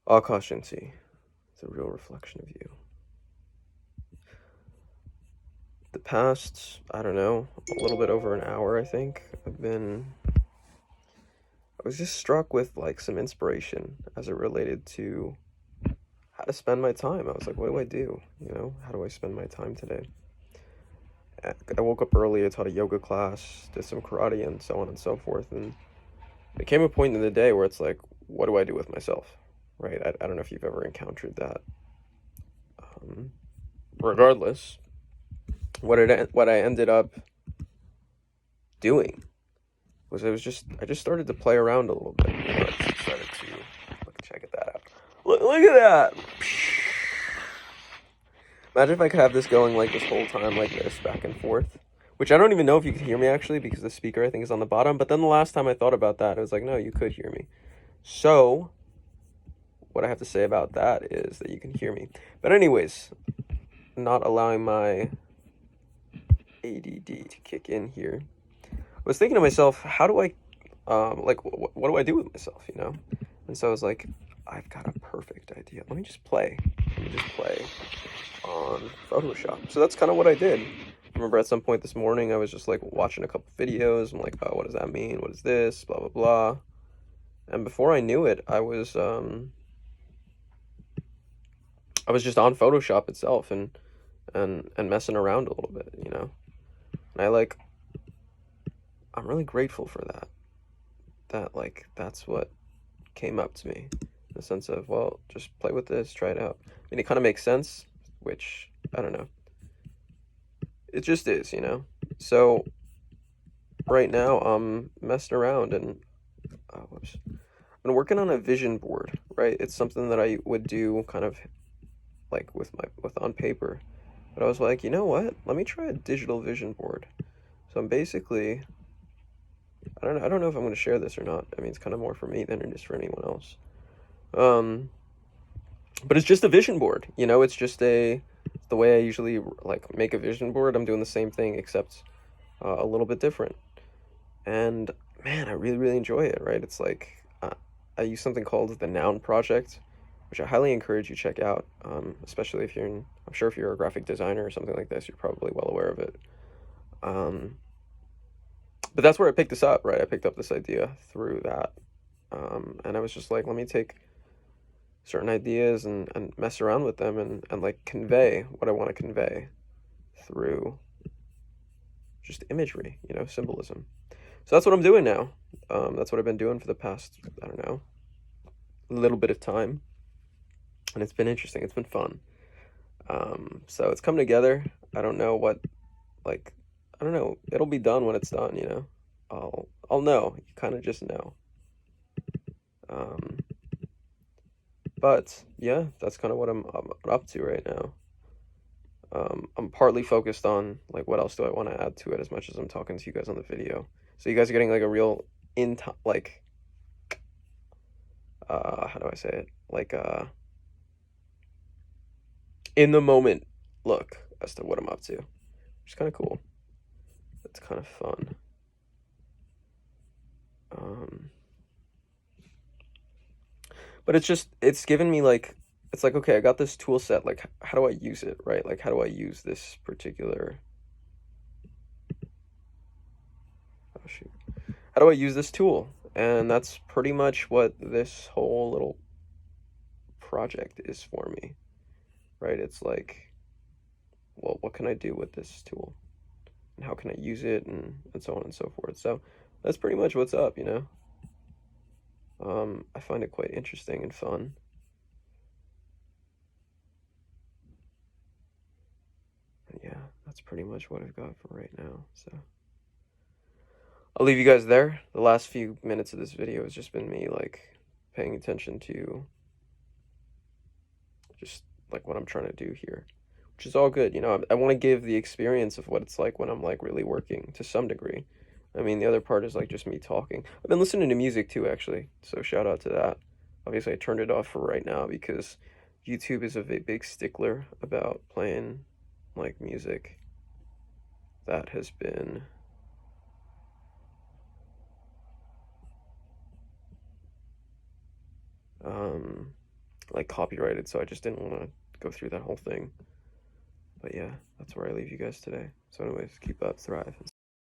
Akash INTI, the real reflection of you. The past, I don't know, a little bit over an hour, I think, I was just struck with like some inspiration as it related to how to spend my time. I was like, what do I do? You know, how do I spend my time today? I woke up early, I taught a yoga class, did some karate, and so on and so forth. And there came a point in the day where it's like, what do I do with myself? Right? I don't know if you've ever encountered that. Regardless, what I ended up doing was I just started to play around a little bit. You know, I just started to check that out. Look at that. Imagine if I could have this going like this whole time, like this, back and forth. Which I don't even know if you could hear me actually, because the speaker I think is on the bottom. But then the last time I thought about that, it was like, no, you could hear me. So what I have to say about that is that you can hear me. But anyways, not allowing my ADD to kick in here. I was thinking to myself, how do I, what do I do with myself, you know? And so I was like, I've got a perfect idea. Let me just play on Photoshop. So that's kind of what I did. I remember at some point this morning, I was just like watching a couple videos. I'm like, oh, what does that mean? What is this? Blah, blah, blah. And before I knew it, I was just on Photoshop itself and messing around a little bit, you know? And I'm really grateful for that. That's what came up to me. In the sense of, well, just play with this, try it out. I mean, it kind of makes sense, which, I don't know. It just is, you know? So, right now, I'm messing around and, whoops. I've been working on a vision board, right? It's something that I would do kind of like with on paper. But I was like, you know what? Let me try a digital vision board. So I'm basically, I don't know if I'm going to share this or not. I mean, it's kind of more for me than it is for anyone else. But it's just a vision board, you know, it's the way I usually like make a vision board. I'm doing the same thing except a little bit different. And man, I really, really enjoy it, right? It's like I use something called the Noun Project, which I highly encourage you check out, especially if I'm sure if you're a graphic designer or something like this, you're probably well aware of it. But that's where I picked this up, right? I picked up this idea through that. And I was just like, let me take certain ideas and mess around with them and like convey what I want to convey through just imagery, you know, symbolism. So that's what I'm doing now. That's what I've been doing for the past, I don't know, little bit of time. And it's been interesting. It's been fun. So it's come together. I don't know like, I don't know. It'll be done when it's done, you know. I'll know. You kind of just know. But yeah, that's kind of what I'm up to right now. I'm partly focused on like what else do I want to add to it as much as I'm talking to you guys on the video. So you guys are getting like a real how do I say it? In the moment look as to what I'm up to. Which is kind of cool. It's kind of fun. But it's given me like, it's like, okay, I got this tool set, like how do I use it, right? Like how do I use this particular, oh shoot, how do I use this tool? And that's pretty much what this whole little project is for me, right? It's like, well, what can I do with this tool? And how can I use it and so on and so forth. So that's pretty much what's up, you know? I find it quite interesting and fun. And yeah, that's pretty much what I've got for right now. So I'll leave you guys there. The last few minutes of this video has just been me like paying attention to just like what I'm trying to do here, which is all good. You know, I want to give the experience of what it's like when I'm like really working to some degree. I mean, the other part is like just me talking. I've been listening to music too, actually. So shout out to that. Obviously, I turned it off for right now because YouTube is a big stickler about playing like music that has been like copyrighted, so I just didn't want to go through that whole thing. But yeah, that's where I leave you guys today. So anyways, keep up, thrive.